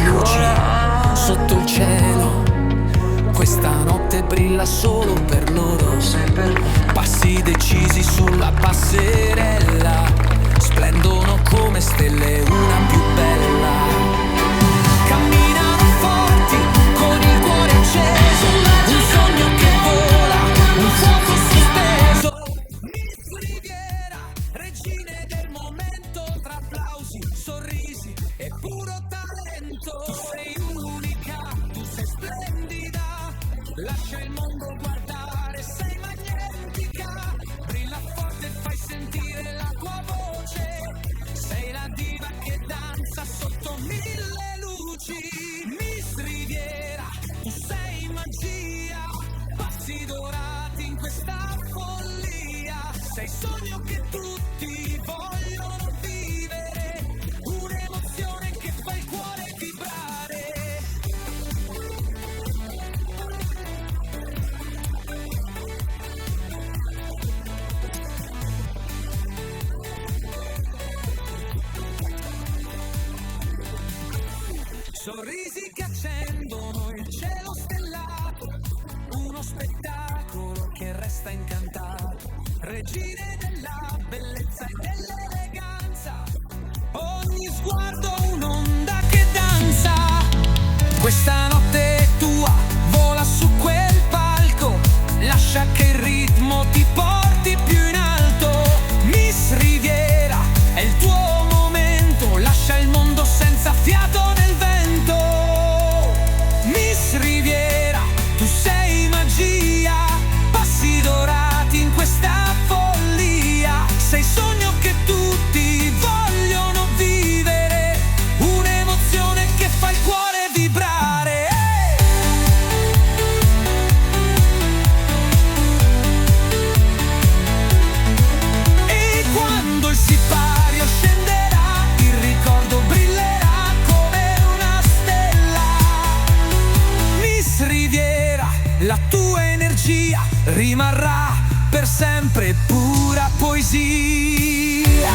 luci sotto il cielo. Questa notte brilla solo per loro. Passi decisi sulla passerella, splendono come stelle, una più bella. Camminano forti con il cuore acceso, un sogno che vola, un fuoco sospeso. Miss Riviera, regine del momento, tra applausi, sorrisi e puro talento. Tu sei unica, tu sei splendida, lascia il mondo guardare, sei magnetica. Brilla forte, fai sentire la tua voce, sei la diva che danza sotto mille luci. Miss Riviera, tu sei magia, passi dorati in questa follia, sei sogno che tutti vogliono vivere, un'emozione che fa il cuore vibrare. Sorrisi che accendono il cielo stellato, uno spettacolo che resta incantato. Regine della bellezza e dell'eleganza, ogni sguardo un'onda che danza. Questa notte è tua, vola su quel palco, lascia che il ritmo ti porti più in alto. Miss Riviera, è il tuo momento, lascia il mondo senza fiato nel vento. Miss Riviera, tu sei magia, passi dorati in questa follia, sei sogno che tutti vogliono vivere, un'emozione che fa il cuore vibrare. E quando il sipario scenderà, il ricordo brillerà come una stella. Miss Riviera, la tua energia rimarrà per sempre pura poesia.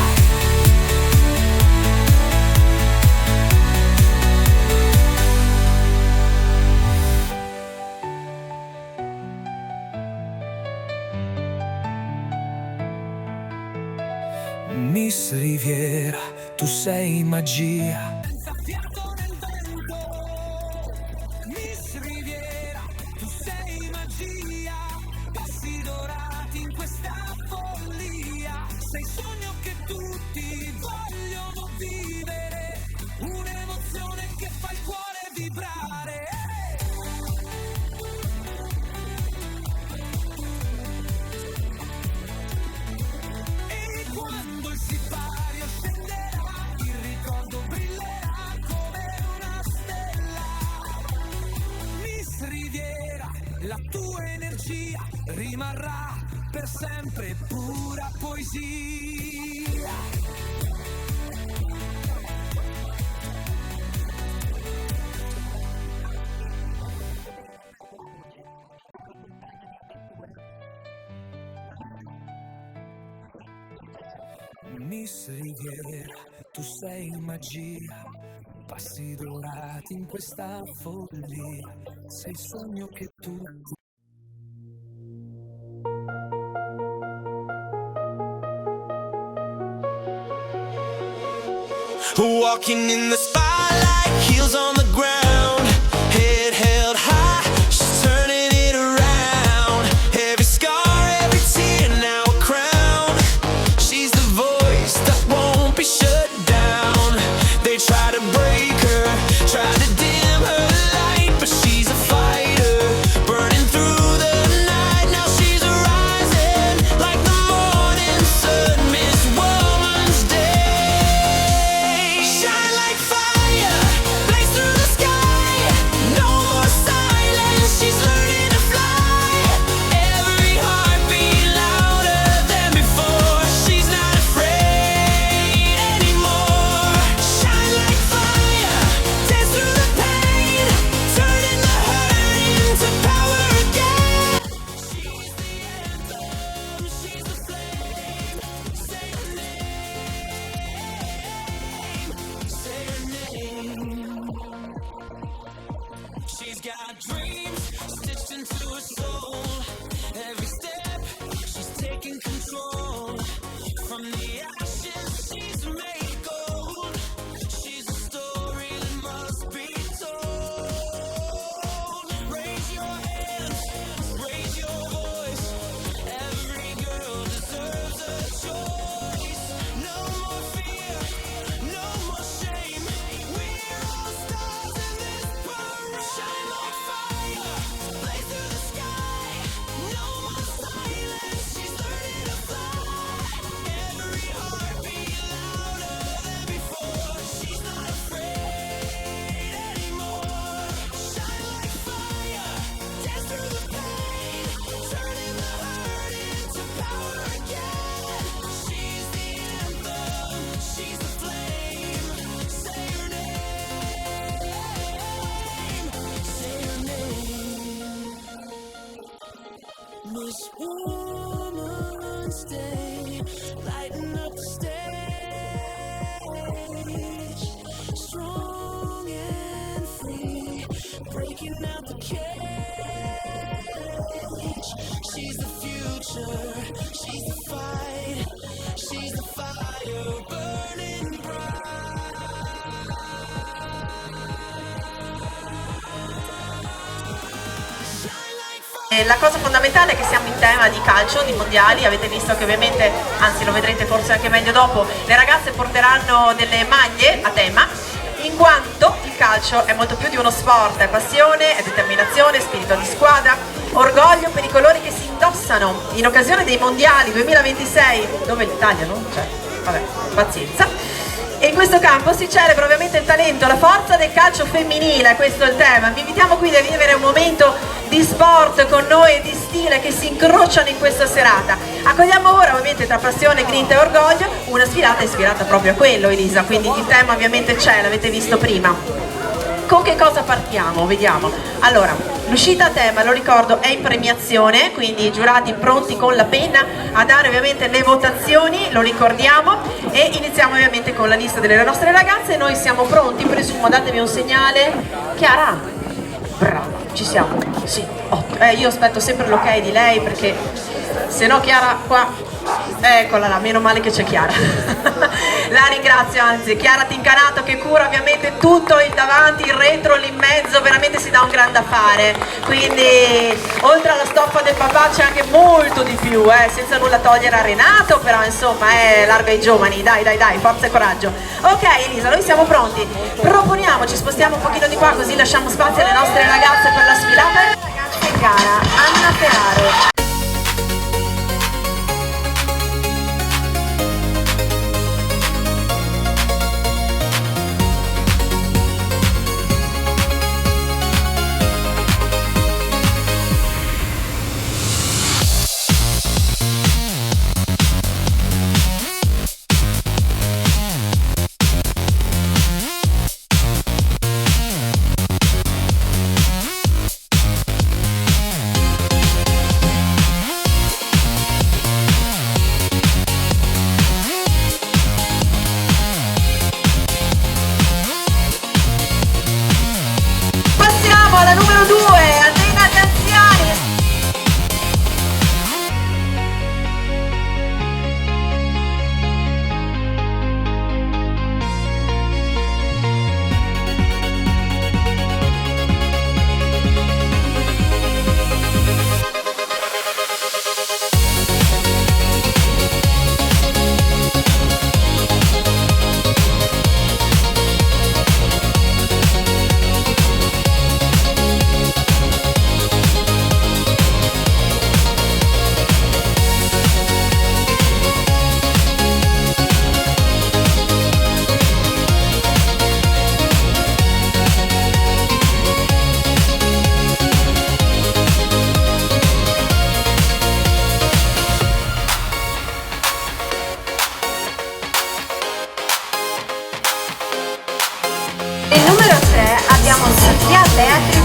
Miss Riviera, tu sei magia. Senza fiato nel vento. Miss Riviera, tu sei magia, passi dorati in questa follia, sei sogno che tutti vogliono vivere, un'emozione che fa il cuore vibrare. E quando il sipario scenderà, il ricordo brillerà come una stella. Miss Riviera, la tua energia rimarrà per sempre pura poesia. Miss Riviera, tu sei magia, passi dorati in questa follia, sei il sogno che tu. Walking in the spotlight, heels on the ground, head held high, she's turning it around. Every scar, every tear, now a crown. She's the voice that won't be shut down. They try to break her, try to dim her light, but she's a fighter, burning through the night. Now she's rising like the morning sun, Miss Woman's Day. Shine like fire, blaze through the moments day, lighten up the stage, strong and free, breaking out the cage. She's the future, she's the fight, she's the fire burning bright. La cosa fondamentale è che siamo in tema di calcio, di mondiali. Avete visto che ovviamente, anzi lo vedrete forse anche meglio dopo, le ragazze porteranno delle maglie a tema, in quanto il calcio è molto più di uno sport, è passione, è determinazione, spirito di squadra, orgoglio per i colori che si indossano in occasione dei mondiali 2026, dove l'Italia non c'è, vabbè, pazienza. E in questo campo si celebra ovviamente il talento, la forza del calcio femminile, questo è il tema. Vi invitiamo quindi a vivere un momento di sport con noi e di stile che si incrociano in questa serata. Accogliamo ora ovviamente tra passione, grinta e orgoglio una sfilata ispirata proprio a quello, Elisa, quindi il tema ovviamente c'è, l'avete visto prima. Con che cosa partiamo? Vediamo. Allora, l'uscita a tema, lo ricordo, è in premiazione, quindi i giurati pronti con la penna a dare ovviamente le votazioni, lo ricordiamo, e iniziamo ovviamente con la lista delle nostre ragazze. Noi siamo pronti, presumo, datemi un segnale. Chiara? Brava, ci siamo, sì, io aspetto sempre l'ok di lei perché se no Chiara qua... Eccola là, meno male che c'è Chiara. La ringrazio, anzi, Chiara Tincanato che cura ovviamente tutto il davanti, il retro, lì in mezzo, veramente si dà un gran da fare. Quindi oltre alla stoffa del papà c'è anche molto di più, senza nulla togliere a Renato, però insomma larga ai giovani, dai, forza e coraggio. Ok Elisa, noi siamo pronti, proponiamo, ci spostiamo un pochino di qua così lasciamo spazio alle nostre ragazze per la sfilata. Ragazze in gara, Anna Ferraro. La numero 2, Andrea Ganziani. Il numero 3 abbiamo Sofia Beatrice.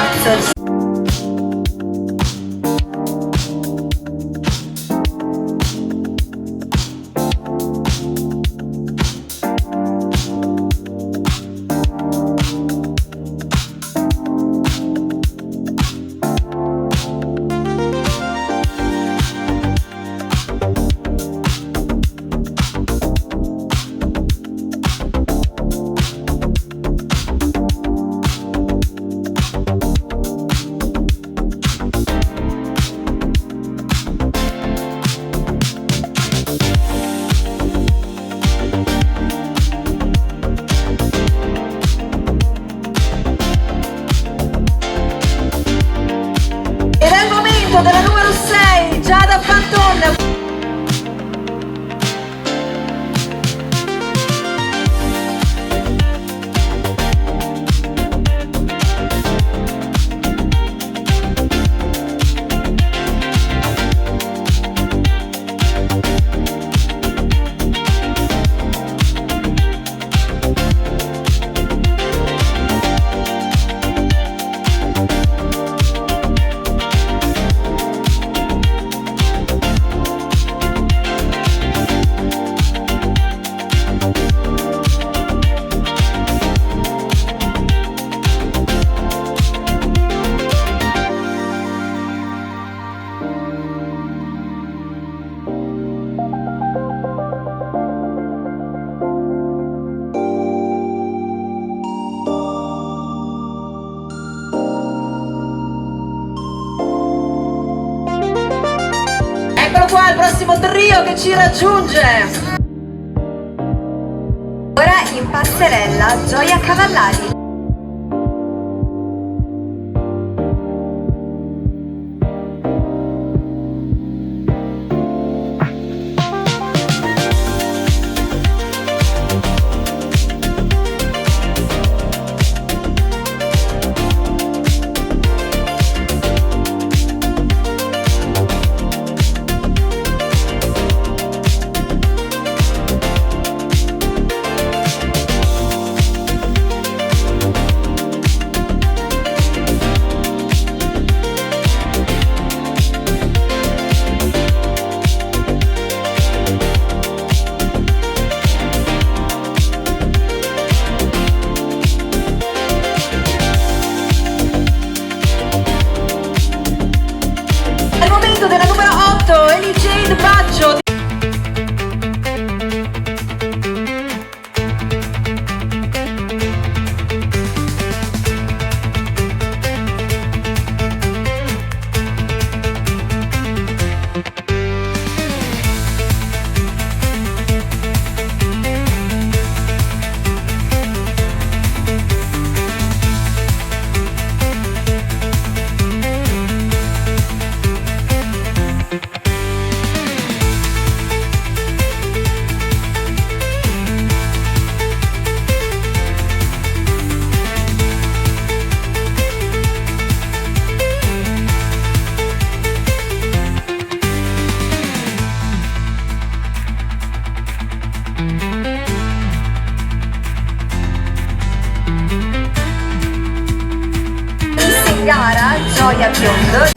Cazzo. Della numero 6, Giada Fanton. Eccolo qua il prossimo trio che ci raggiunge. Ora in passerella Gioia Cavallari. Della numero 8, Ellie Jane Baggio. In gara Gioia Biondo.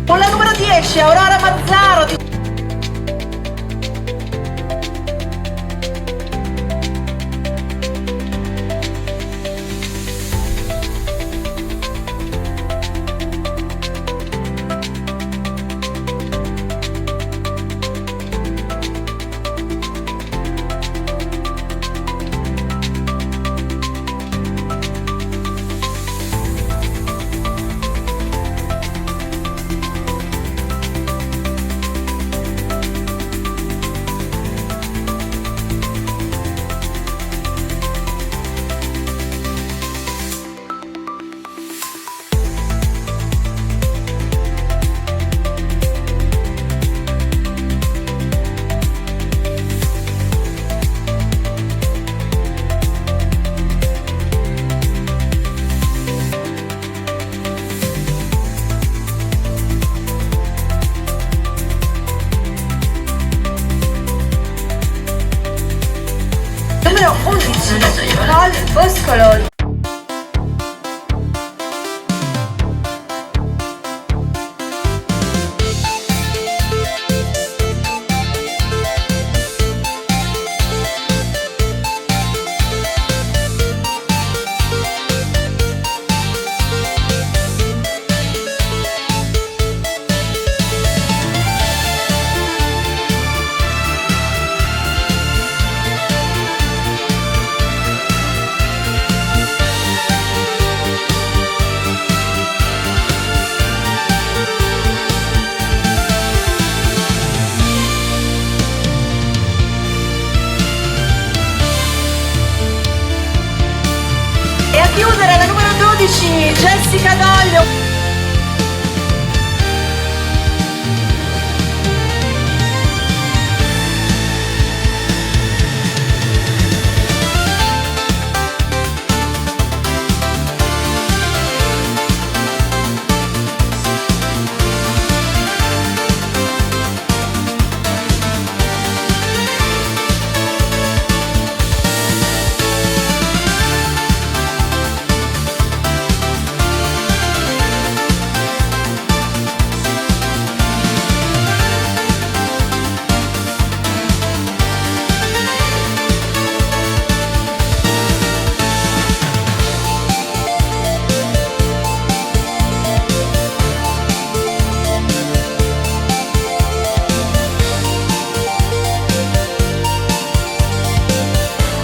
Con la numero 10, Aurora Mazzaro. 11 Paul Boscolo. E a chiudere la numero 12 Jessica Doglio.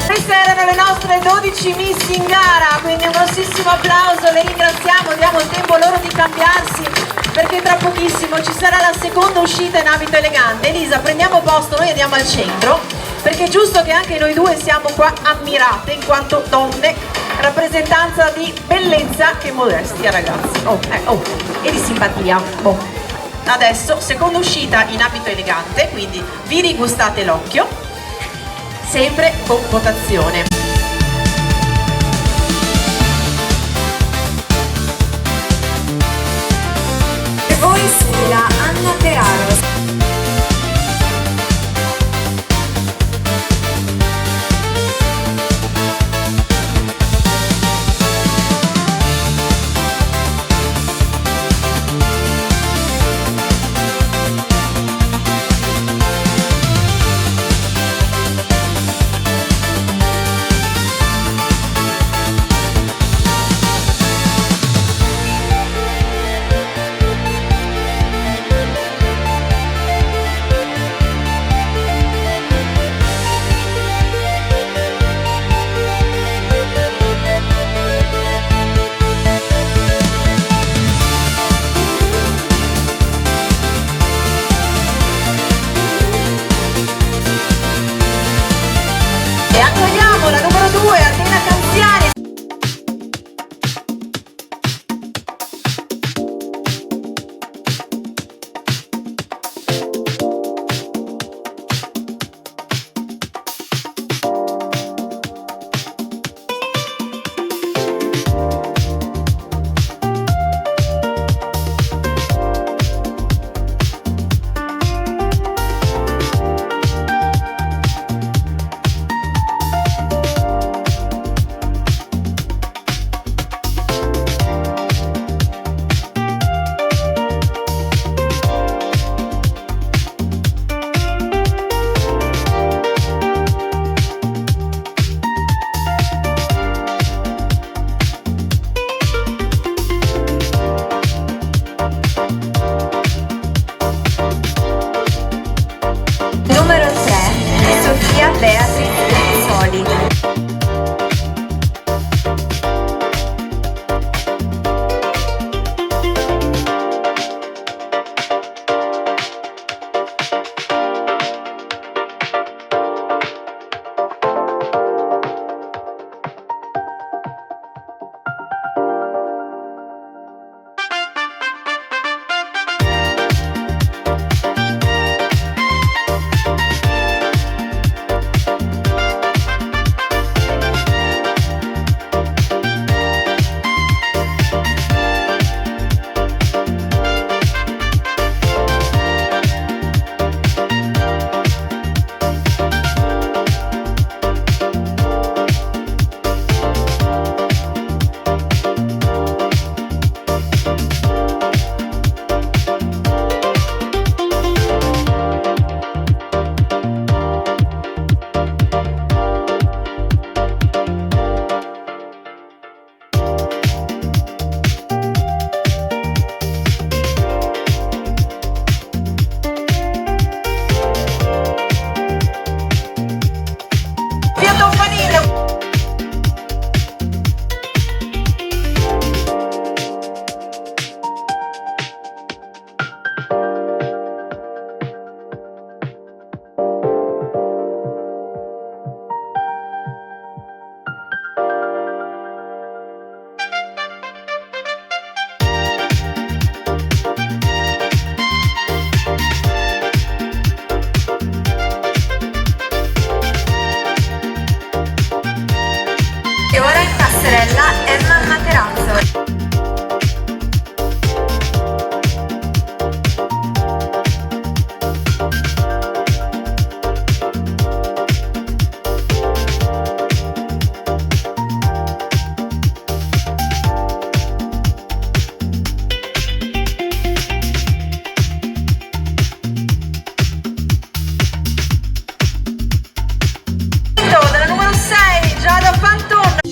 Queste erano le nostre 12 miss in gara, quindi un grossissimo applauso, le ringraziamo, diamo il tempo loro di cambiarsi perché tra pochissimo ci sarà la seconda uscita in abito elegante. Elisa, prendiamo posto, noi andiamo al centro perché è giusto che anche noi due siamo qua ammirate in quanto donne, rappresentanza di bellezza che modestia, ragazzi, e di simpatia. Adesso seconda uscita in abito elegante, quindi vi rigustate l'occhio, sempre con votazione. E voi sfila Anna Ferraro. E ora in passerella Emma Materazzo. Della numero 6, Giada Pantone.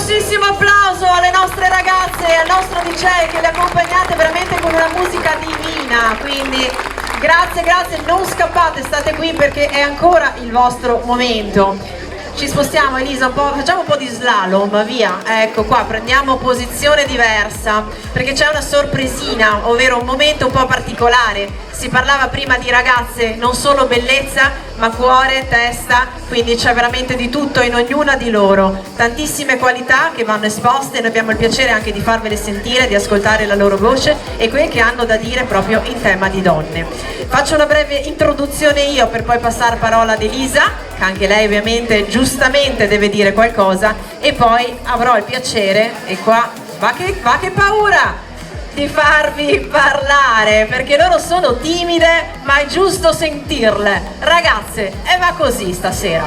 grossissimo applauso alle nostre ragazze e al nostro DJ che le accompagnate veramente con una musica divina, quindi grazie, grazie, non scappate, state qui perché è ancora il vostro momento. Ci spostiamo Elisa un po', facciamo un po' di slalom, via, ecco qua, prendiamo posizione diversa perché c'è una sorpresina, ovvero un momento un po' particolare. Si parlava prima di ragazze, non solo bellezza, ma cuore, testa, quindi c'è veramente di tutto in ognuna di loro. Tantissime qualità che vanno esposte, noi abbiamo il piacere anche di farvele sentire, di ascoltare la loro voce e quel che hanno da dire proprio in tema di donne. Faccio una breve introduzione io per poi passare parola ad Elisa, che anche lei ovviamente giustamente deve dire qualcosa, e poi avrò il piacere, e qua va che paura, di farvi parlare perché loro sono timide ma è giusto sentirle. Ragazze, e va così stasera.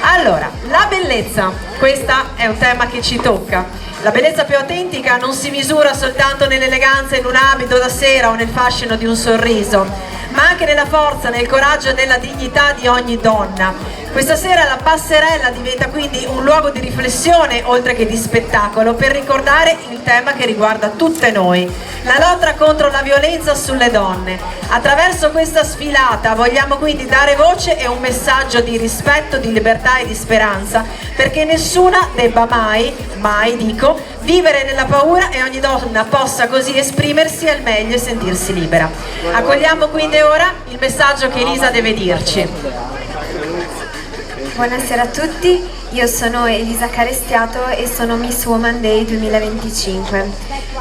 Allora, la bellezza, questo è un tema che ci tocca. La bellezza più autentica non si misura soltanto nell'eleganza in un abito da sera o nel fascino di un sorriso, ma anche nella forza, nel coraggio e nella dignità di ogni donna. Questa sera la passerella diventa quindi un luogo di riflessione oltre che di spettacolo per ricordare il tema che riguarda tutte noi, la lotta contro la violenza sulle donne. Attraverso questa sfilata vogliamo quindi dare voce e un messaggio di rispetto, di libertà e di speranza, perché nessuna debba mai dico, vivere nella paura e ogni donna possa così esprimersi al meglio e sentirsi libera. Accogliamo quindi ora il messaggio che Elisa deve dirci. Buonasera a tutti, io sono Elisa Carestiato e sono Miss Woman Day 2025.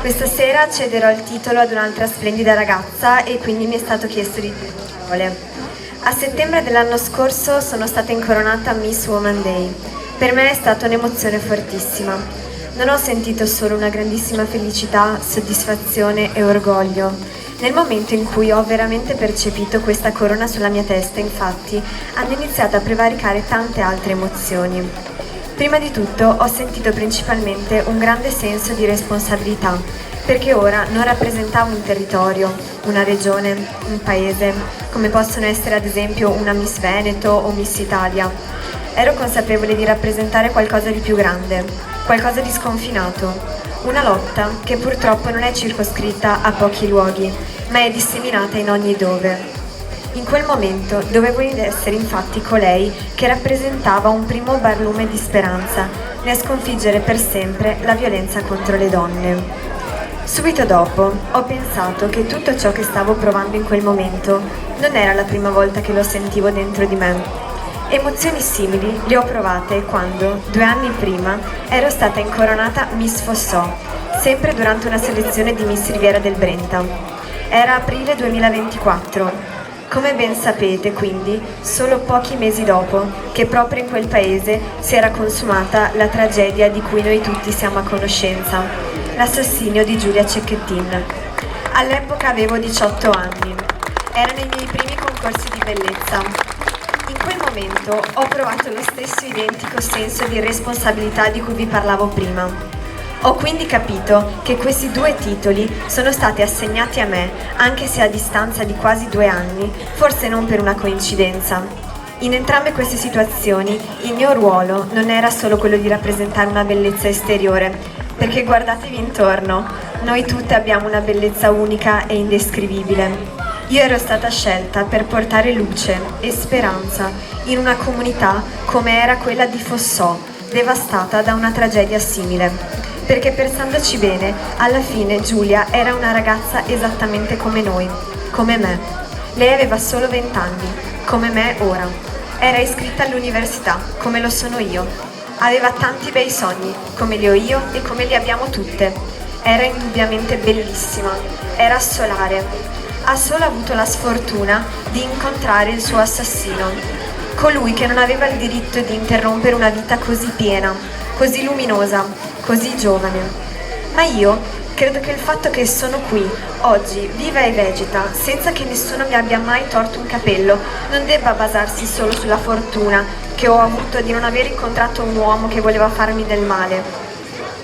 Questa sera cederò il titolo ad un'altra splendida ragazza e quindi mi è stato chiesto di dire parole. A settembre dell'anno scorso sono stata incoronata Miss Woman Day. Per me è stata un'emozione fortissima. Non ho sentito solo una grandissima felicità, soddisfazione e orgoglio. Nel momento in cui ho veramente percepito questa corona sulla mia testa, infatti, hanno iniziato a prevaricare tante altre emozioni. Prima di tutto ho sentito principalmente un grande senso di responsabilità, perché ora non rappresentavo un territorio, una regione, un paese, come possono essere ad esempio una Miss Veneto o Miss Italia. Ero consapevole di rappresentare qualcosa di più grande, qualcosa di sconfinato. Una lotta che purtroppo non è circoscritta a pochi luoghi, ma è disseminata in ogni dove. In quel momento dovevo essere infatti colei che rappresentava un primo barlume di speranza nel sconfiggere per sempre la violenza contro le donne. Subito dopo ho pensato che tutto ciò che stavo provando in quel momento non era la prima volta che lo sentivo dentro di me. Emozioni simili le ho provate quando, 2 anni prima, ero stata incoronata Miss Fossò, sempre durante una selezione di Miss Riviera del Brenta. Era aprile 2024. Come ben sapete, quindi, solo pochi mesi dopo che proprio in quel paese si era consumata la tragedia di cui noi tutti siamo a conoscenza, l'assassinio di Giulia Cecchettin. All'epoca avevo 18 anni. Era nei miei primi concorsi di bellezza. In quel momento ho provato lo stesso identico senso di responsabilità di cui vi parlavo prima. Ho quindi capito che questi 2 titoli sono stati assegnati a me, anche se a distanza di quasi 2 anni, forse non per una coincidenza. In entrambe queste situazioni il mio ruolo non era solo quello di rappresentare una bellezza esteriore, perché guardatevi intorno, noi tutte abbiamo una bellezza unica e indescrivibile. Io ero stata scelta per portare luce e speranza in una comunità come era quella di Fossò, devastata da una tragedia simile. Perché pensandoci bene, alla fine Giulia era una ragazza esattamente come noi, come me. Lei aveva solo 20 anni, come me ora. Era iscritta all'università, come lo sono io. Aveva tanti bei sogni, come li ho io e come li abbiamo tutte. Era indubbiamente bellissima, era solare. Ha solo avuto la sfortuna di incontrare il suo assassino, colui che non aveva il diritto di interrompere una vita così piena, così luminosa, così giovane. Ma io credo che il fatto che sono qui, oggi, viva e vegeta, senza che nessuno mi abbia mai torto un capello, non debba basarsi solo sulla fortuna che ho avuto di non aver incontrato un uomo che voleva farmi del male.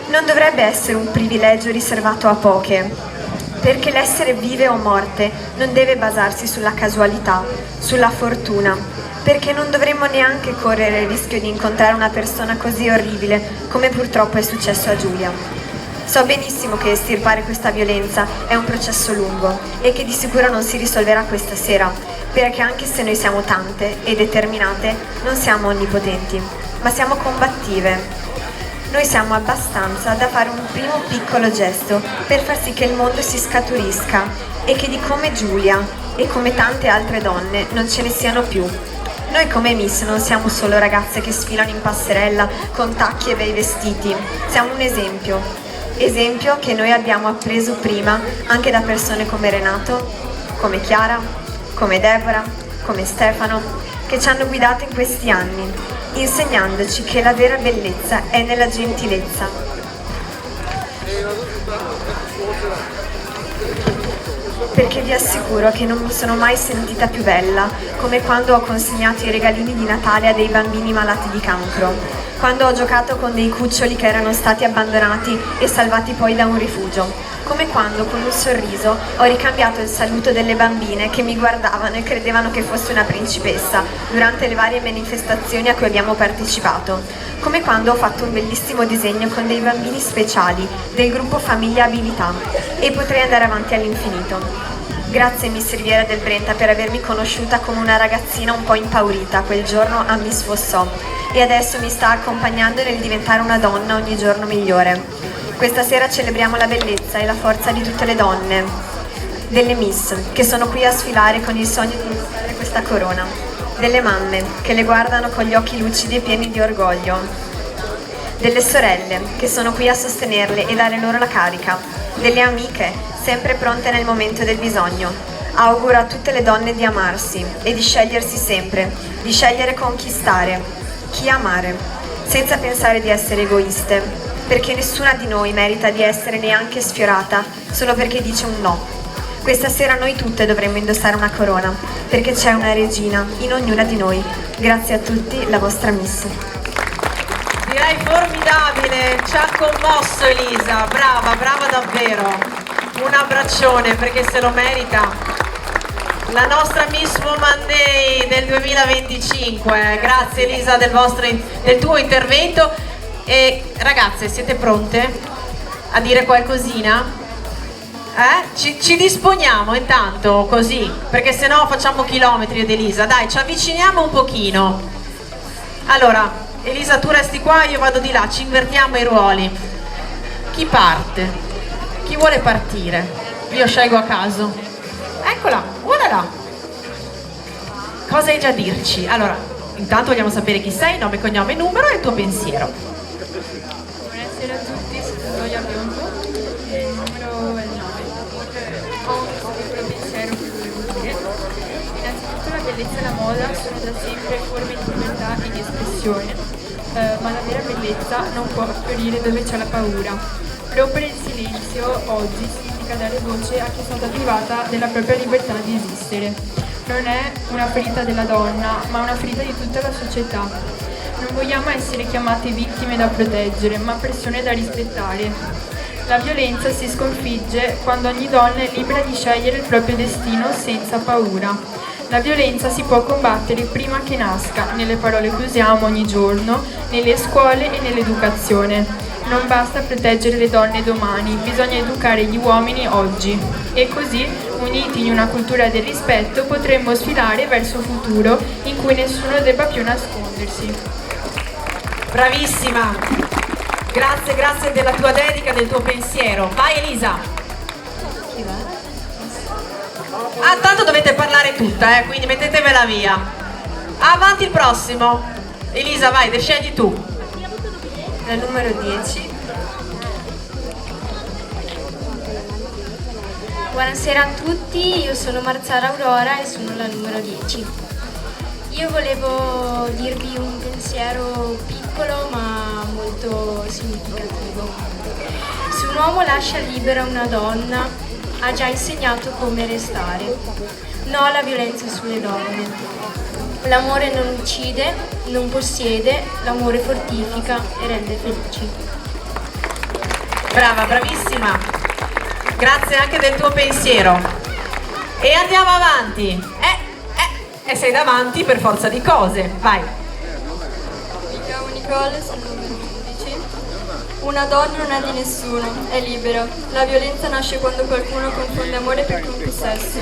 Non dovrebbe essere un privilegio riservato a poche. perché l'essere vive o morte non deve basarsi sulla casualità, sulla fortuna, perché non dovremmo neanche correre il rischio di incontrare una persona così orribile come purtroppo è successo a Giulia. So benissimo che estirpare questa violenza è un processo lungo e che di sicuro non si risolverà questa sera, perché anche se noi siamo tante e determinate, non siamo onnipotenti, ma siamo combattive. Noi siamo abbastanza da fare un primo piccolo gesto per far sì che il mondo si scaturisca e che di come Giulia e come tante altre donne non ce ne siano più. Noi come Miss non siamo solo ragazze che sfilano in passerella con tacchi e bei vestiti, siamo un esempio che noi abbiamo appreso prima anche da persone come Renato, come Chiara, come Deborah, come Stefano, che ci hanno guidato in questi anni, insegnandoci che la vera bellezza è nella gentilezza. Perché vi assicuro che non mi sono mai sentita più bella come quando ho consegnato i regalini di Natale a dei bambini malati di cancro, quando ho giocato con dei cuccioli che erano stati abbandonati e salvati poi da un rifugio, come quando con un sorriso ho ricambiato il saluto delle bambine che mi guardavano e credevano che fossi una principessa durante le varie manifestazioni a cui abbiamo partecipato, come quando ho fatto un bellissimo disegno con dei bambini speciali del gruppo Famiglia Abilità, e potrei andare avanti all'infinito. Grazie Miss Riviera del Brenta per avermi conosciuta come una ragazzina un po' impaurita quel giorno a Miss Fossò e adesso mi sta accompagnando nel diventare una donna ogni giorno migliore. Questa sera celebriamo la bellezza e la forza di tutte le donne, delle Miss, che sono qui a sfilare con il sogno di indossare questa corona, delle mamme, che le guardano con gli occhi lucidi e pieni di orgoglio, delle sorelle, che sono qui a sostenerle e dare loro la carica, delle amiche, sempre pronte nel momento del bisogno. Auguro a tutte le donne di amarsi e di scegliersi sempre, di scegliere con chi stare, chi amare, senza pensare di essere egoiste, perché nessuna di noi merita di essere neanche sfiorata solo perché dice un no. Questa sera noi tutte dovremmo indossare una corona, perché c'è una regina in ognuna di noi. Grazie a tutti, la vostra Miss. Direi formidabile, ci ha commosso Elisa, brava, brava davvero. Un abbraccione perché se lo merita. La nostra Miss Woman Day del 2025. Grazie Elisa del tuo intervento. E ragazze, siete pronte a dire qualcosina? Ci disponiamo intanto così, perché sennò facciamo chilometri ed Elisa. Dai, ci avviciniamo un pochino. Allora, Elisa tu resti qua, io vado di là, ci invertiamo i ruoli. Chi parte? Chi vuole partire? Io scelgo a caso. Eccola, voilà. Cosa hai già dirci? Allora, intanto vogliamo sapere chi sei, nome, cognome, numero e il tuo pensiero. Buonasera a tutti, sono Gioia Bionco, il numero è il 9. Ho un piccolo pensiero che volevo dire. Innanzitutto la bellezza e la moda sono da sempre forme di libertà e di espressione, ma la vera bellezza non può fiorire dove c'è la paura. Rompere il silenzio oggi significa dare voce a chi è stata privata della propria libertà di esistere. Non è una ferita della donna, ma una ferita di tutta la società. Non vogliamo essere chiamate vittime da proteggere, ma persone da rispettare. La violenza si sconfigge quando ogni donna è libera di scegliere il proprio destino senza paura. La violenza si può combattere prima che nasca, nelle parole che usiamo ogni giorno, nelle scuole e nell'educazione. Non basta proteggere le donne domani, bisogna educare gli uomini oggi. E così, uniti in una cultura del rispetto, potremmo sfilare verso un futuro in cui nessuno debba più nascondersi. Bravissima, grazie della tua dedica, del tuo pensiero. Vai Elisa. Tanto dovete parlare tutta, quindi mettetevela via. Avanti il prossimo. Elisa, vai, scegli tu. La numero 10. Buonasera a tutti, io sono Marzara Aurora e sono la numero 10. Io volevo dirvi un pensiero piccolo ma molto significativo. Se un uomo lascia libera una donna, ha già insegnato come restare. No alla violenza sulle donne. L'amore non uccide, non possiede, l'amore fortifica e rende felici. Brava, bravissima. grazie anche del tuo pensiero. E andiamo avanti. E sei davanti per forza di cose, vai. Mi chiamo Nicole, sono il numero 11. Una donna non è di nessuno, è libera. La violenza nasce quando qualcuno confonde amore per possesso.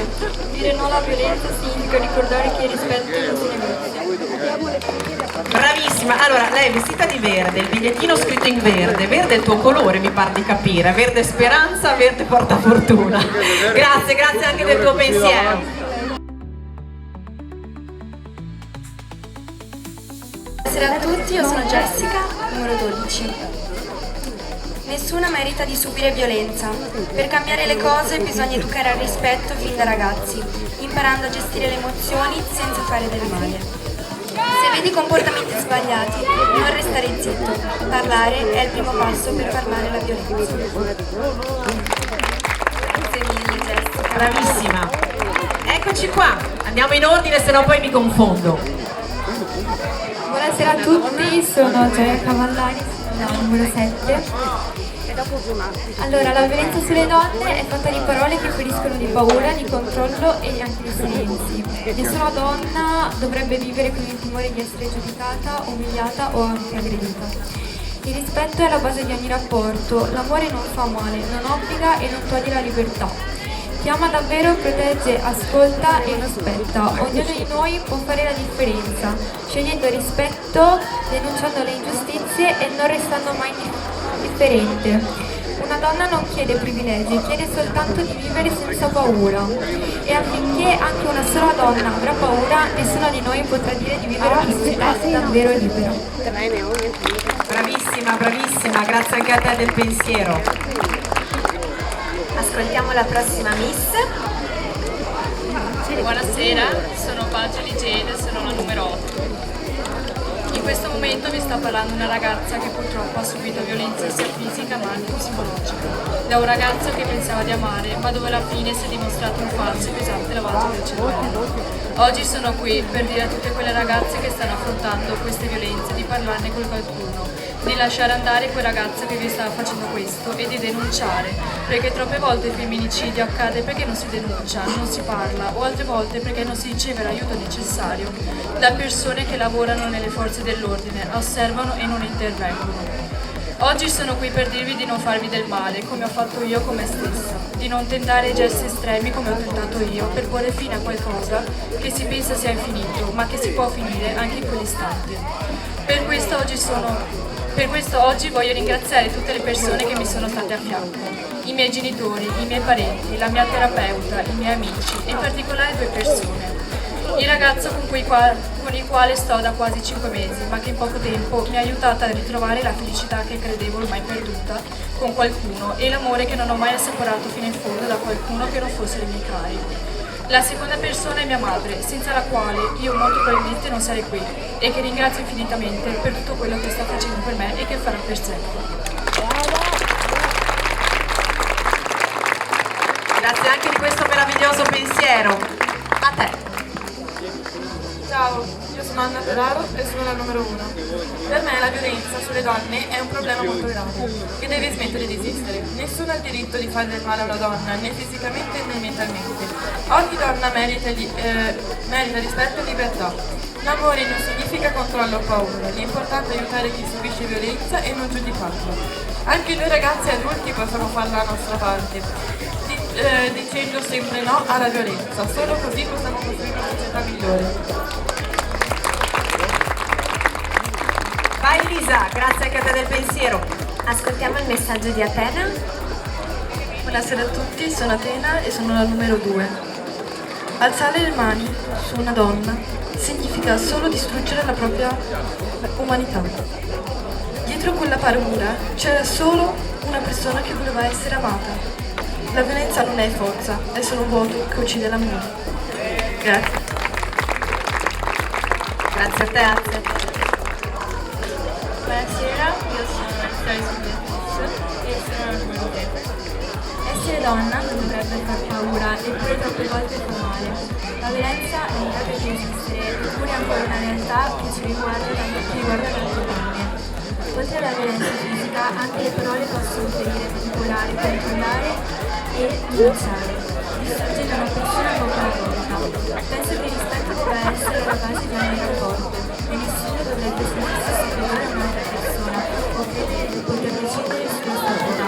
Dire no alla violenza significa ricordare che il rispetto non si negozia. Bravissima, allora lei è vestita di verde, il bigliettino scritto in verde, verde è il tuo colore mi pare di capire, verde speranza, verde porta fortuna. Grazie anche del tuo pensiero. Buonasera a tutti, io sono Jessica, numero 12. Nessuna merita di subire violenza. Per cambiare le cose bisogna educare al rispetto fin da ragazzi, imparando a gestire le emozioni senza fare del male. Se vedi comportamenti sbagliati, non restare zitto. Parlare è il primo passo per fermare la violenza. Grazie mille, Jessica. Bravissima. Eccoci qua, andiamo in ordine, se no poi mi confondo. Buonasera a tutti, sono Gioia Cavallari, sono numero 7. Allora, la violenza sulle donne è fatta di parole che feriscono di paura, di controllo e anche di silenzi. Nessuna donna dovrebbe vivere con il timore di essere giudicata, umiliata o anche aggredita. Il rispetto è la base di ogni rapporto, l'amore non fa male, non obbliga e non toglie la libertà. Chi ama davvero protegge, ascolta e rispetta. Ognuno di noi può fare la differenza, scegliendo il rispetto, denunciando le ingiustizie e non restando mai indifferente. Una donna non chiede privilegi, chiede soltanto di vivere senza paura. E affinché anche una sola donna avrà paura, nessuna di noi potrà dire di vivere una società davvero libera. Bravissima, grazie anche a te del pensiero. Ascoltiamo la prossima Miss. Buonasera, sono Paggio Ligede, sono la numero 8. In questo momento vi sta parlando una ragazza che purtroppo ha subito violenza sia fisica ma anche psicologica. Da un ragazzo che pensava di amare, ma dove alla fine si è dimostrato un falso e pesante lavaggio del cervello. Oggi sono qui per dire a tutte quelle ragazze che stanno affrontando queste violenze di parlarne con qualcuno, di lasciare andare quel ragazzo che vi sta facendo questo e di denunciare, perché troppe volte il femminicidio accade perché non si denuncia, non si parla, o altre volte perché non si riceve l'aiuto necessario da persone che lavorano nelle forze dell'ordine, osservano e non intervengono. Oggi sono qui per dirvi di non farvi del male, come ho fatto io con me stessa, di non tentare gesti estremi come ho tentato io per porre fine a qualcosa che si pensa sia infinito, ma che si può finire anche in quell'istante. Per questo oggi voglio ringraziare tutte le persone che mi sono state a fianco, i miei genitori, i miei parenti, la mia terapeuta, i miei amici e in particolare 2 persone. Il ragazzo con il quale sto da quasi 5 mesi, ma che in poco tempo mi ha aiutata a ritrovare la felicità che credevo ormai perduta con qualcuno e l'amore che non ho mai assapporato fino in fondo da qualcuno che non fosse dei miei cari. La seconda persona è mia madre, senza la quale io molto probabilmente non sarei qui e che ringrazio infinitamente per tutto quello che sta facendo per me e che farà per sempre. Grazie anche di questo meraviglioso pensiero. A te. Ciao, io sono Anna Ferraro e sono la numero 1. Per me la violenza sulle donne è un problema molto grave, che deve smettere di esistere. Nessuno ha il diritto di fare del male a una donna, né fisicamente né mentalmente. Ogni donna merita rispetto e libertà. L'amore non significa controllo o paura, l'importante è aiutare chi subisce violenza e non giudicarlo. Anche noi ragazzi adulti possiamo fare la nostra parte, dicendo sempre no alla violenza, solo così possiamo costruire una società migliore. Vai Elisa, grazie anche a te del pensiero. Ascoltiamo il messaggio di Atena. Buonasera a tutti, sono Atena e sono la numero 2. Alzare le mani su una donna significa solo distruggere la propria umanità. Dietro quella paura c'era solo una persona che voleva essere amata. La violenza non è forza, è solo un vuoto che uccide l'amore. Grazie. Grazie a te. Buonasera, io sono Anastasia e sono la numero 3. Essere donna non dovrebbe far paura, eppure troppe volte fa male. La violenza non dovrebbe più esistere, eppure è ancora una realtà che ci riguarda tante donne. Oltre alla violenza fisica, anche le parole possono ferire, manipolare, controllare e finanziario. Distruggere una persona poco alla volta. Penso che il rispetto debba essere la base di ogni rapporto e nessuno dovrebbe sentirsi superiore a un'altra persona o credere di poter decidere sulla sua vita.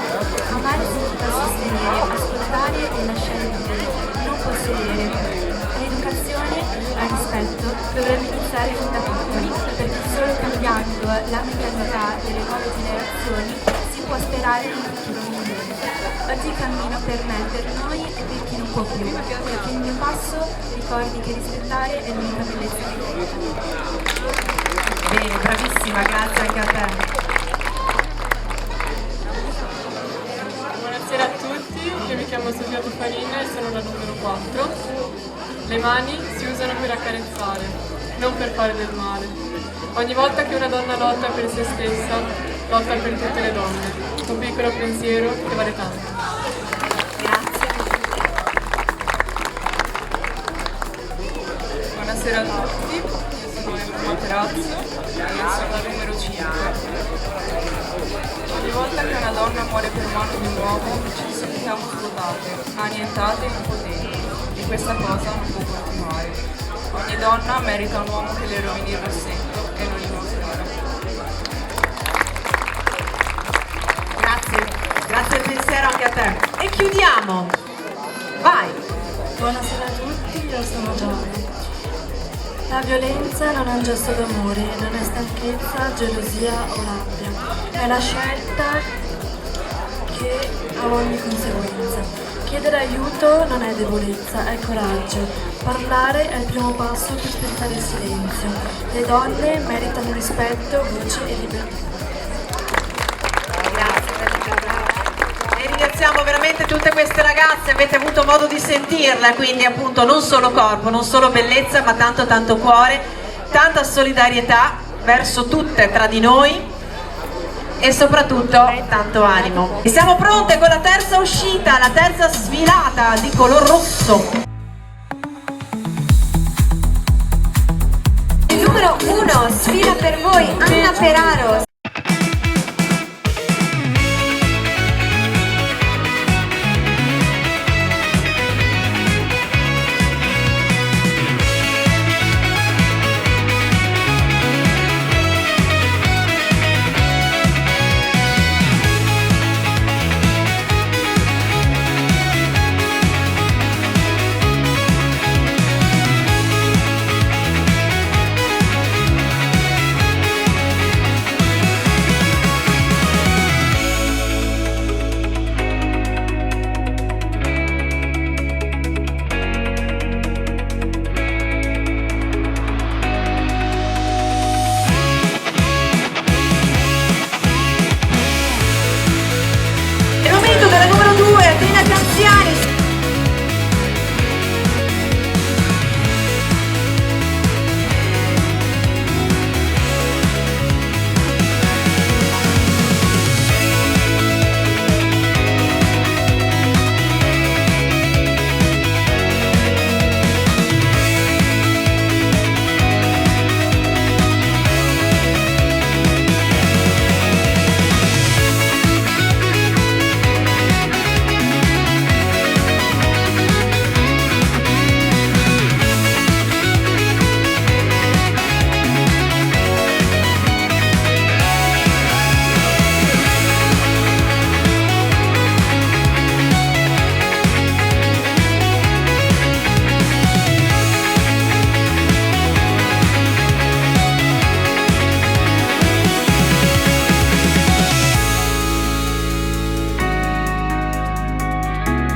Amare significa sostenere, ascoltare e lasciare vivere, non possedere. L'educazione al rispetto dovrebbe iniziare fin da piccoli, perché solo cambiando la mentalità delle nuove generazioni si può sperare in un futuro migliore. Oggi cammino per me, per noi e per chi non può più, perché il mio passo ricordi che rispettare è l'unica bellezza di vita. Bene, bravissima, grazie anche a te. Buonasera a tutti, io mi chiamo Sofia Tuffarina e sono la numero 4. Le mani si usano per accarezzare, non per fare del male. Ogni volta che una donna lotta per se stessa, lotta per tutte le donne. Un piccolo pensiero che vale tanto. Buonasera a tutti, io sono Emma Materazzo e io sono la numero 5. Ogni volta che una donna muore per mano di un uomo ci sentiamo svuotate, annientate e impotenti e questa cosa non può continuare. Ogni donna merita un uomo che le rovini il rossetto e non il mascara. Grazie al pensiero anche a te. E chiudiamo. Vai. Buonasera a tutti, io sono Giovanni. La violenza non è un gesto d'amore, non è stanchezza, gelosia o rabbia. È la scelta che ha ogni conseguenza. Chiedere aiuto non è debolezza, è coraggio. Parlare è il primo passo per spezzare il silenzio. Le donne meritano rispetto, voce e libertà. E ringraziamo veramente tutte queste ragazze, avete avuto modo di sentirle, quindi appunto non solo corpo, non solo bellezza, ma tanto tanto cuore, tanta solidarietà verso tutte tra di noi e soprattutto tanto animo. E siamo pronte con la terza uscita, la terza sfilata di color rosso. Il numero 1 sfila per voi Anna Ferraro.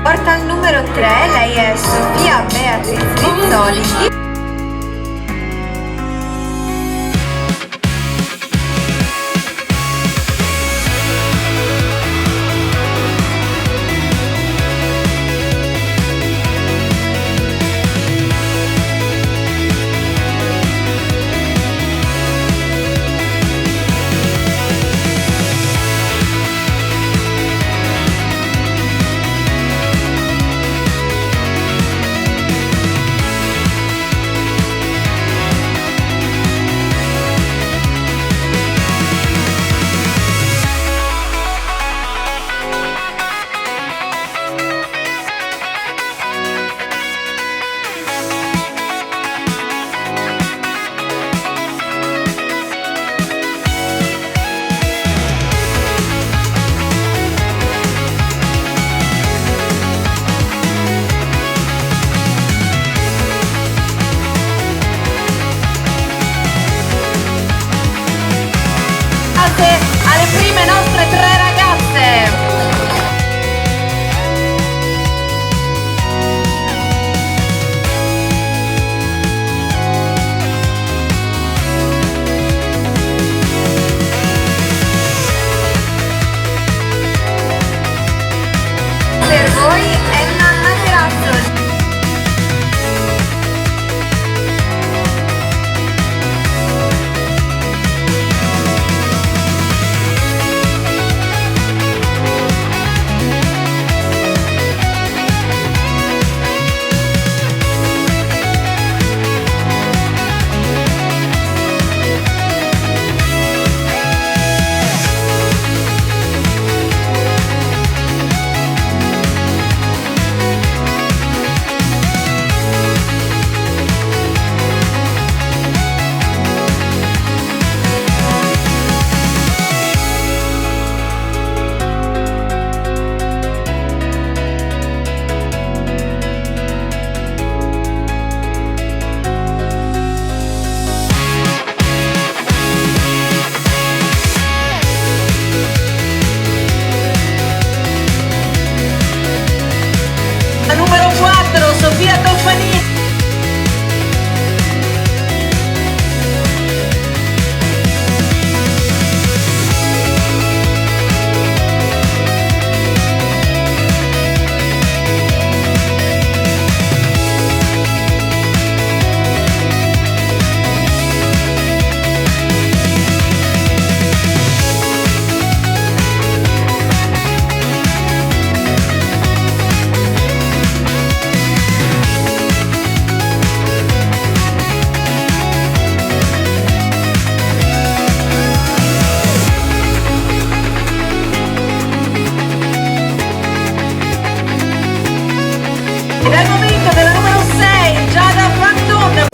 Porta al numero 3, lei è Sofia Beatriz Rizzoli. voi Emma Materazzo. La numero 4, Sofia Toffanini. Ed è il momento della numero 6, Giada Fantun.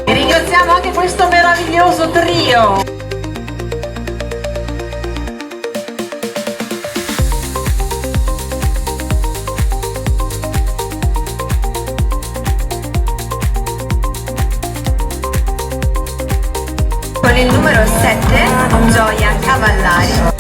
E ringraziamo anche questo meraviglioso trio. Con il numero 7, Gioia Cavallari.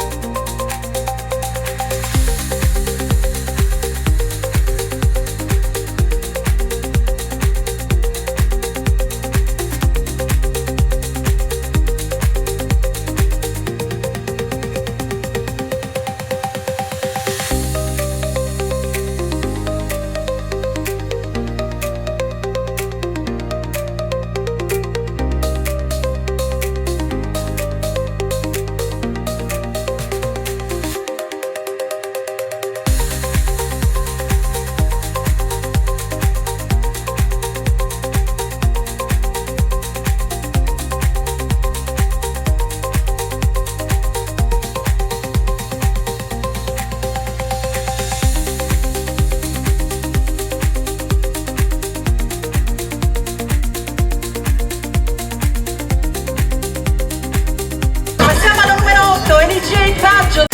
Passiamo alla numero 8, Eligia Baggio.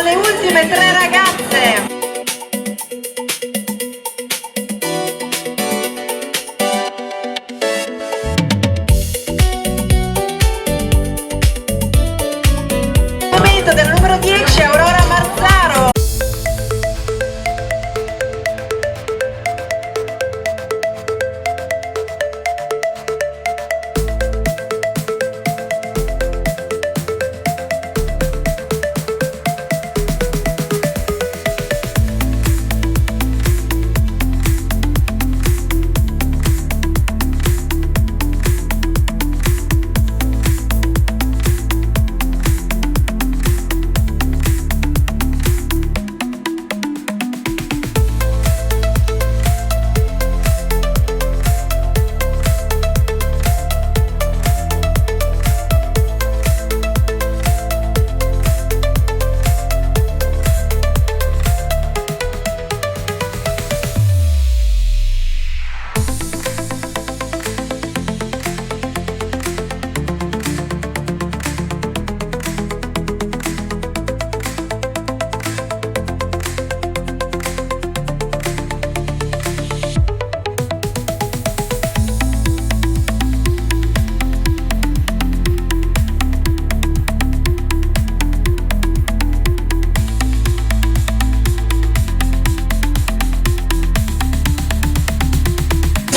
le ultime 3 ragazze. Momento del numero 10, Aurora Marzaro.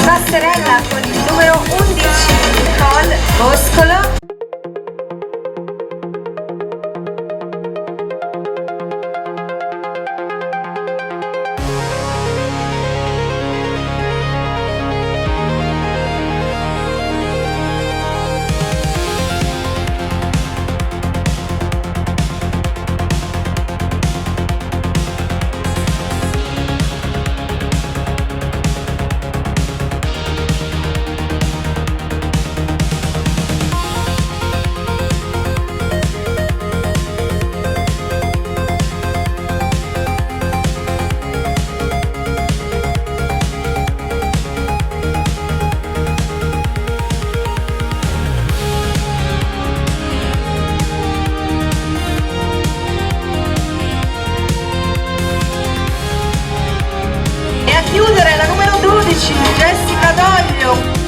Passerella con il numero 11, Nicole Boscolo. Chiudere la numero 12, Jessica Doglio.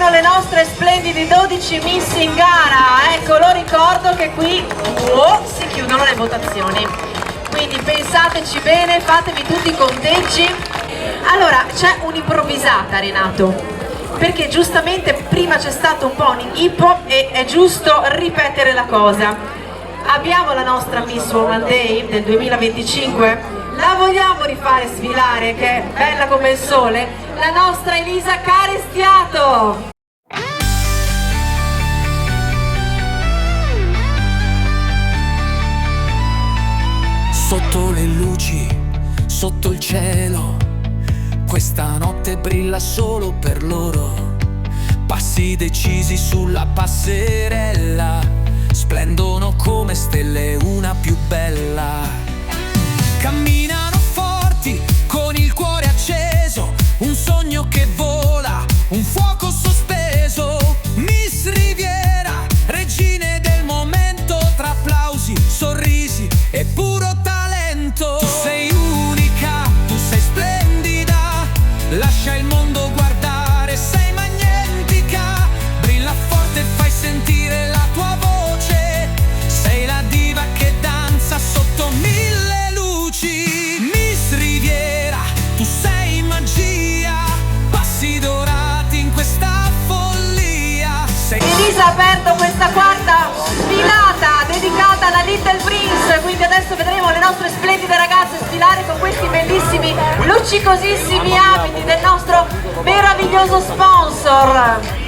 Le nostre splendidi 12 miss in gara. Ecco, lo ricordo che qui si chiudono le votazioni, quindi pensateci bene, fatevi tutti i conteggi. Allora, c'è un'improvvisata, Renato, perché giustamente prima c'è stato un po' un inghippo e è giusto ripetere la cosa. Abbiamo la nostra Miss Woman Day del 2025, la vogliamo rifare sfilare, che è bella come il sole, la nostra Elisa Carestiato. Sotto le luci, sotto il cielo, questa notte brilla solo per loro. Passi decisi sulla passerella, splendono come stelle una più bella. Camminano forti con il cuore acceso, un sogno che vola, un fuoco sospeso. Miss Riviera, regine del momento, tra applausi, sorrisi e puro talento. Tu sei unica, tu sei splendida, lascia il mondo guardare, sei magnetica. Brilla forte e fai sentire la tua voce, sei la diva che danza sotto aperto questa quarta sfilata dedicata alla Little Prince, quindi adesso vedremo le nostre splendide ragazze sfilare con questi bellissimi, luccicosissimi abiti del nostro meraviglioso sponsor.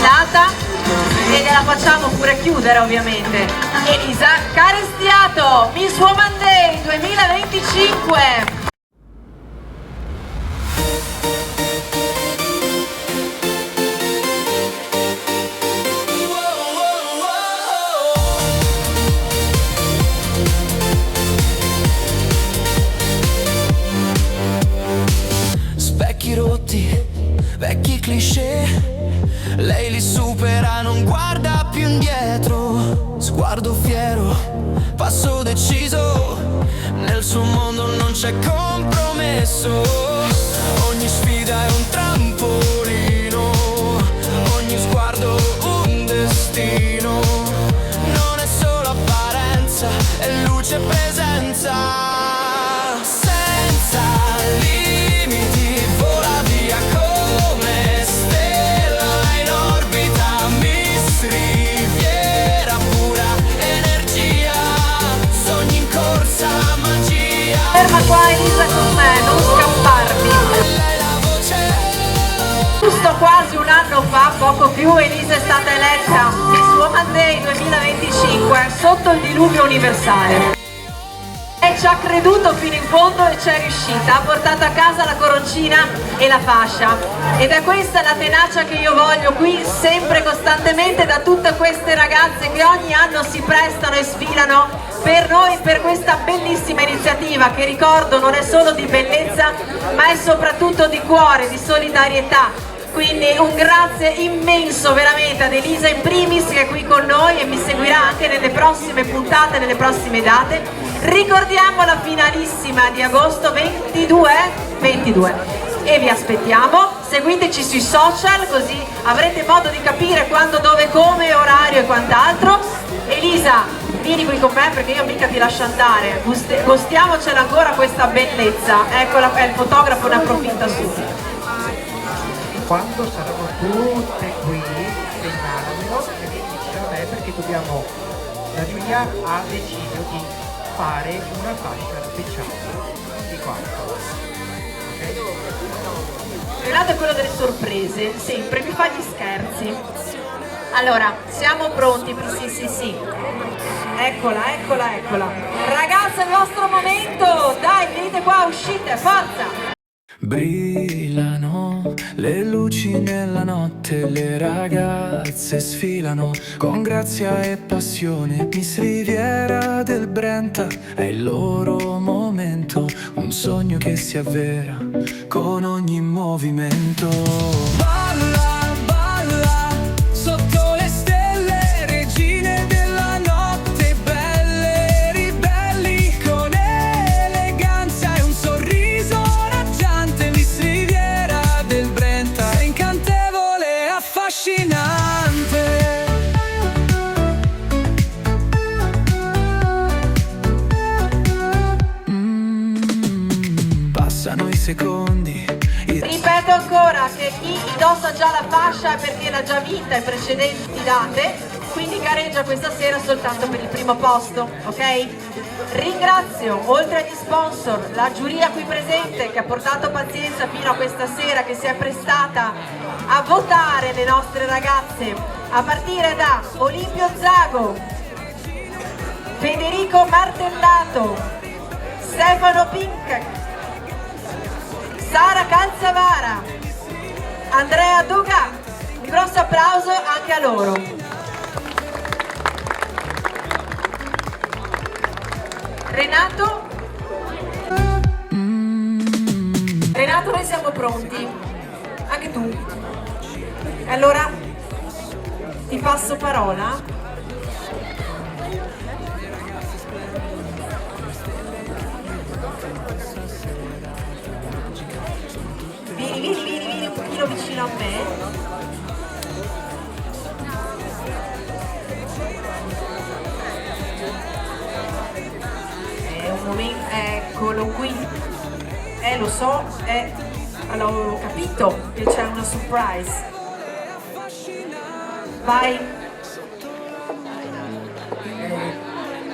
sfilata e gliela facciamo pure chiudere ovviamente. Elisa Carestiato, Miss Woman Day 2025. Specchi rotti, vecchi cliché, lei li supera, non guarda più indietro. Sguardo fiero, passo deciso, nel suo mondo non c'è compromesso. Ogni sfida è un trampolino, ogni sguardo un destino. Non è solo apparenza, è luce e presenza. Senza limiti vola via come stella in orbita, Miss Riviera, pura energia, sogni in corsa, magia. Ferma qua Elisa con me, non scapparmi. Lei la voce. Giusto quasi un anno fa, poco più, Elisa è stata eletta Miss Woman Day 2025 sotto il diluvio universale. E ci ha creduto fino in fondo e ci è riuscita, ha portato a casa la coroncina e la fascia. Ed è questa la tenacia che io voglio qui sempre costantemente da tutte queste ragazze che ogni anno si prestano e sfilano per noi, per questa bellissima iniziativa che, ricordo, non è solo di bellezza ma è soprattutto di cuore, di solidarietà. Quindi un grazie immenso veramente ad Elisa in primis, che è qui con noi e mi seguirà anche nelle prossime puntate, nelle prossime date. Ricordiamo la finalissima di agosto 22 e vi aspettiamo, seguiteci sui social così avrete modo di capire quando, dove, come, orario e quant'altro. Elisa, vieni qui con me perché io mica ti lascio andare, gustiamocela ancora questa bellezza. Eccola, è il fotografo, ne approfitta subito. Quando saranno tutte qui, segnalamelo e vieni vicino a me perché dobbiamo, la giuria ha deciso di fare una fascia speciale di quanto. Renato è quello delle sorprese, sempre mi fa gli scherzi. Allora, siamo pronti? Sì. Eccola. Ragazze, il vostro momento, dai, venite qua, uscite, forza! Brillano le luci nella notte, le ragazze sfilano con grazia e passione. Miss Riviera del Brenta è il loro momento, un sogno che si avvera con ogni movimento. Balla, balla, sotto le stelle, regine della notte, belle, ribelli, con eleganza e un sorriso raggiante. Miss Riviera del Brenta è incantevole, affascinante. Passano i secondi. Ripeto ancora che chi indossa già la fascia è perché l'ha già vinta in precedenti date, quindi gareggia questa sera soltanto per il primo posto, ok? Ringrazio, oltre agli sponsor, la giuria qui presente che ha portato pazienza fino a questa sera, che si è prestata a votare le nostre ragazze, a partire da Olimpio Zago, Federico Martellato, Stefano Pink, Sara Calzavara, Andrea Duga. Un grosso applauso anche a loro. Renato, noi siamo pronti, anche tu. Allora ti passo parola. Vieni un pochino vicino a me. È un momento, eccolo qui. Lo so, allora ho capito che c'è una surprise. Vai.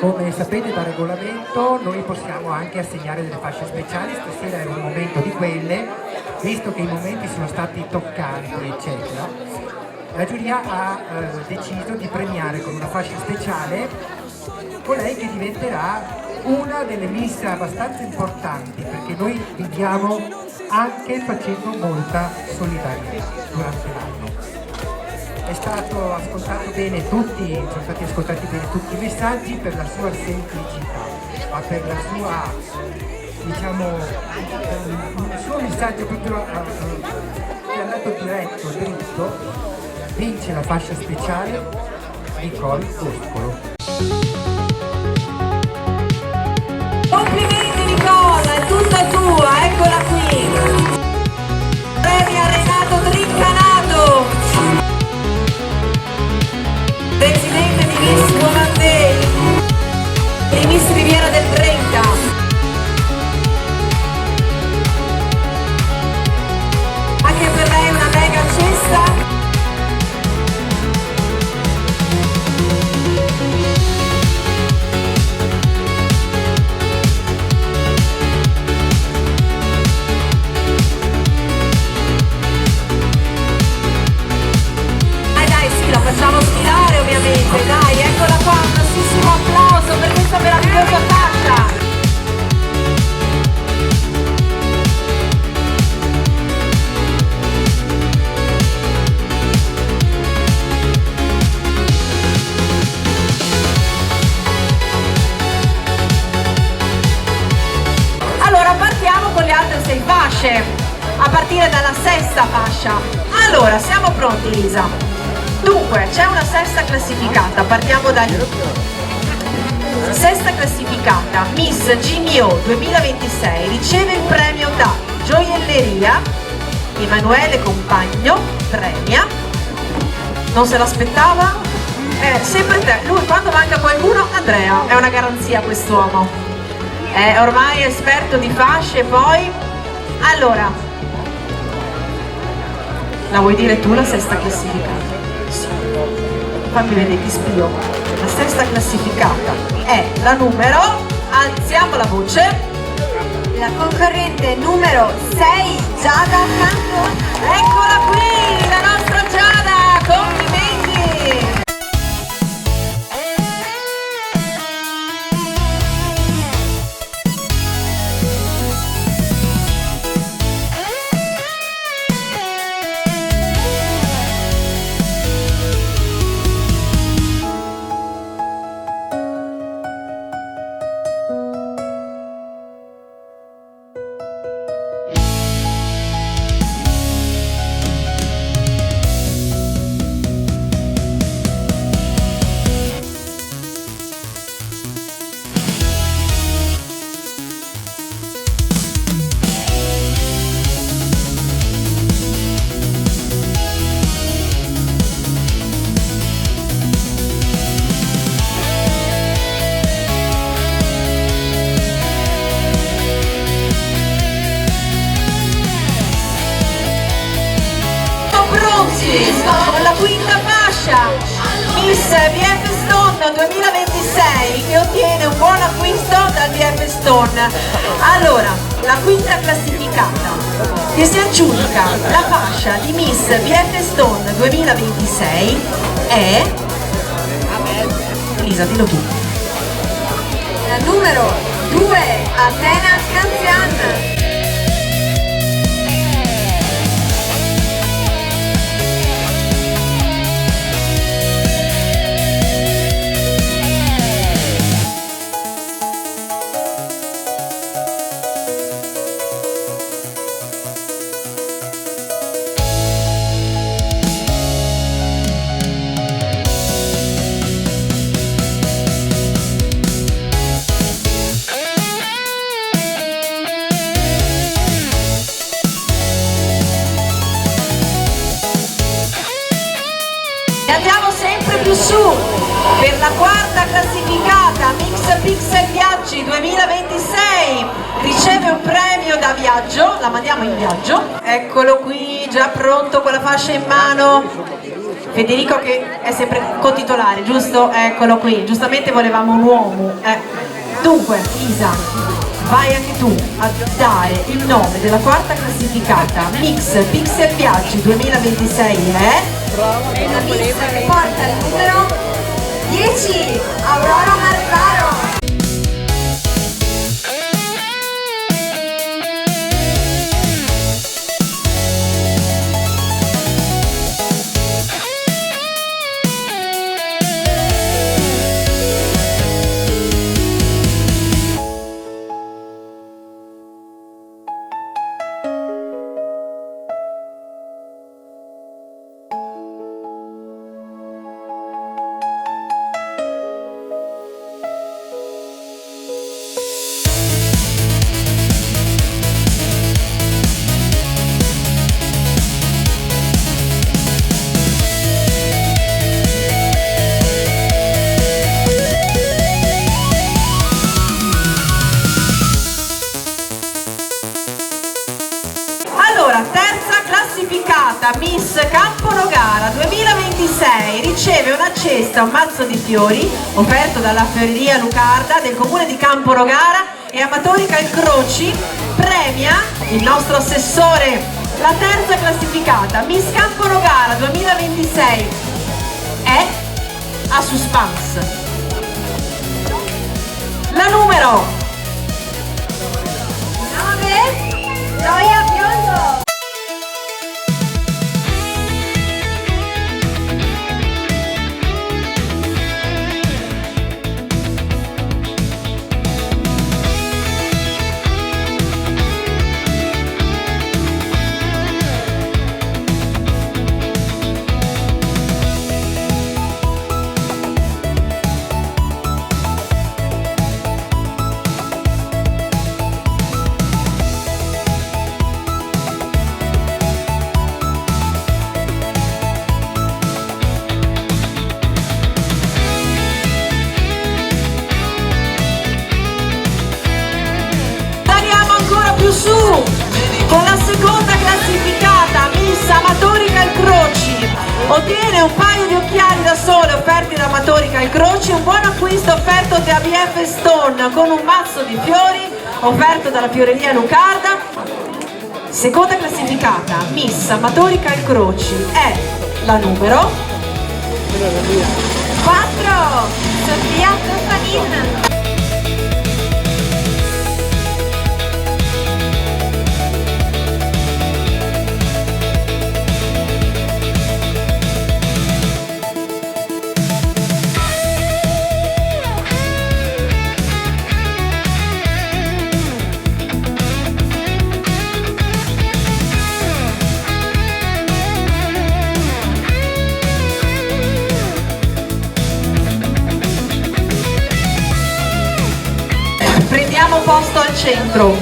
Come sapete dal regolamento noi possiamo anche assegnare delle fasce speciali, stasera è un momento di quelle, visto che i momenti sono stati toccanti eccetera. la giuria ha deciso di premiare con una fascia speciale colei che diventerà una delle miss abbastanza importanti, perché noi viviamo anche facendo molta solidarietà durante l'anno. È stato ascoltato bene tutti, sono stati ascoltati bene tutti i messaggi per la sua semplicità, ma per la sua, diciamo, il suo messaggio proprio che è andato diretto, dritto, vince la fascia speciale Nicole Foscolo. Complimenti Nicola, è tutta tua, eccola qui. Premia Renato Trincanato, presidente di Miss Woman Day, di Miss Riviera del 30. Anche per lei una mega cesta. Facciamo sfilare ovviamente, dai, eccola qua, un grossissimo applauso per questa meravigliosa fascia. Allora partiamo con le altre 6 fasce, a partire dalla sesta fascia. Allora, siamo pronti Lisa? Dunque, c'è una sesta classificata, partiamo da lì. Sesta classificata, Miss GMO 2026, riceve il premio da Gioielleria Emanuele Compagno, premia. Non se l'aspettava? Sempre te, lui quando manca qualcuno, Andrea, è una garanzia quest'uomo. È ormai esperto di fasce, poi. Allora, la vuoi dire tu la sesta classificata? Fammi vedere chi spio. La sesta classificata è la numero, alziamo la voce, la concorrente numero 6, Giada Canto. Eccola qui, la nostra Giada, complimenti! Con la quinta fascia, Miss BF Stone 2026, che ottiene un buon acquisto dal BF Stone. Allora, la quinta classificata che si aggiudica la fascia di Miss BF Stone 2026 è Elisa, dillo tu. La numero 2, Atena Canzian. Andiamo sempre più su per la quarta classificata, Mix Pixel Viaggi 2026, riceve un premio da Viaggio, la mandiamo in viaggio, eccolo qui già pronto con la fascia in mano, Federico che è sempre cotitolare, giusto? Eccolo qui, giustamente volevamo un uomo. Dunque Lisa, vai anche tu a dare il nome della quarta classificata Mix Pixel Viaggi 2026 è... E la Mix che porta il numero 10, Aurora Marzaro. Terza classificata Miss Campo Nogara 2026 riceve una cesta, un mazzo di fiori offerto dalla Fioreria Lucarda del comune di Campo Nogara e Amatori Calcroci premia il nostro assessore. La terza classificata Miss Campo Nogara 2026 è a suspense. La numero 9, Gioia Biondo. Su con la seconda classificata Miss Amatori Calcroci ottiene un paio di occhiali da sole offerti da Amatori Calcroci, un buon acquisto offerto da BF Stone con un mazzo di fiori offerto dalla Fioreria Lucarda. Seconda classificata Miss Amatori Calcroci è la numero 4, Sofia Tofanin. Prendiamo posto al centro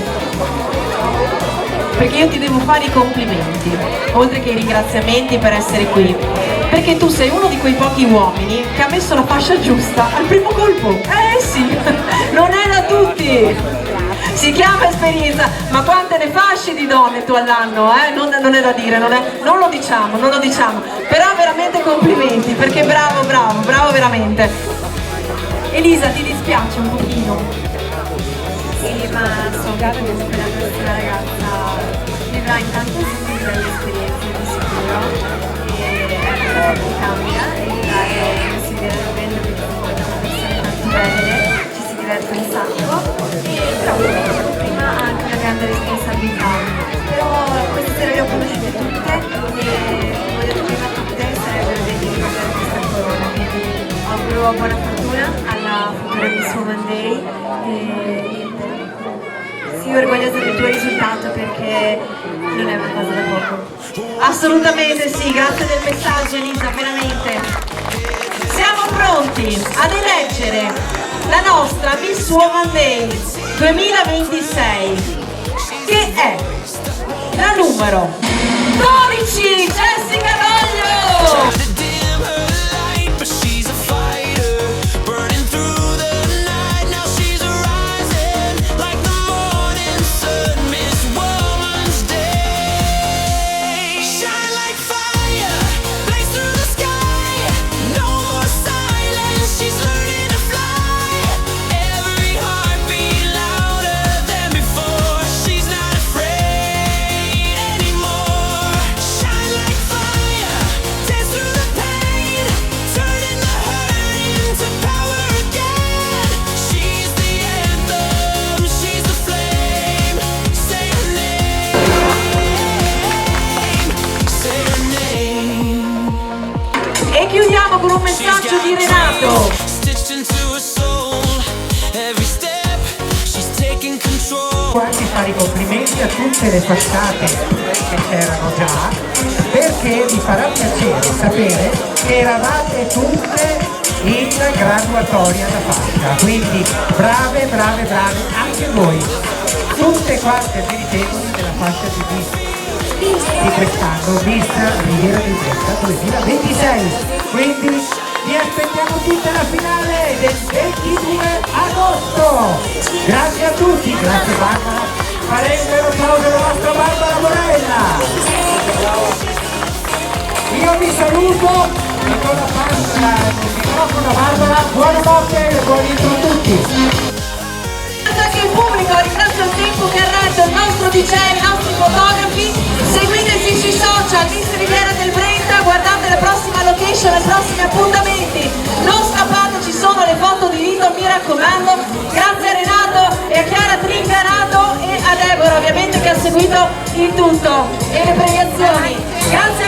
perché io ti devo fare i complimenti oltre che i ringraziamenti per essere qui, perché tu sei uno di quei pochi uomini che ha messo la fascia giusta al primo colpo. Sì, non è da tutti, si chiama esperienza. Ma quante ne fasce di donne tu all'anno, non è da dire, non lo diciamo, però veramente complimenti, perché bravo veramente. Elisa, ti dispiace un pochino? Sì, ma so che questa ragazza vivrà intanto belle esperienze di sicuro e cambia e si vede bene perché sono persone tanto belle, ci si diverte un sacco però come dicevo prima ha anche una grande responsabilità, però questa sera le ho conosciute tutte e come ho detto prima tutte sarebbero degne di ricordare questa corona, quindi auguro buona fortuna alla futura Miss Woman Day e sii orgogliosa del tuo risultato perché non è una cosa da poco. Assolutamente sì, grazie del messaggio Elisa, veramente. Siamo pronti ad eleggere la nostra Miss Woman Day 2026 che è la numero 12, Jessica Doglio! She's learning to fly. Every heartbeat louder than chiudiamo con un messaggio di Renato. Stitched into her soul. Every step, she's taking control. Anche fare i complimenti a tutte le passate che c'erano già, perché vi farà piacere sapere che eravate tutte in graduatoria da fascia, quindi brave, brave, brave anche voi, tutte quante meritevoli della fascia di quest'anno, Miss Riviera del Brenta 2026, quindi vi aspettiamo tutte alla finale del 22 agosto. Grazie a tutti, grazie Barbara, farei un vero applauso alla nostra Barbara Morella. Io vi saluto e con la pasta il microfono a Barbara, buonanotte e buon intro a tutti. Ringrazio anche il pubblico, ringrazio il tempo che ha retto, il nostro DJ, i nostri fotografi. Seguiteci sui social, Miss Riviera del Brenta, guardate la prossima location, i prossimi appuntamenti. Non scappate, ci sono le foto di Vito, mi raccomando. Grazie a Renato e a Chiara Trincarato e a Deborah ovviamente che ha seguito il tutto e le premiazioni. Grazie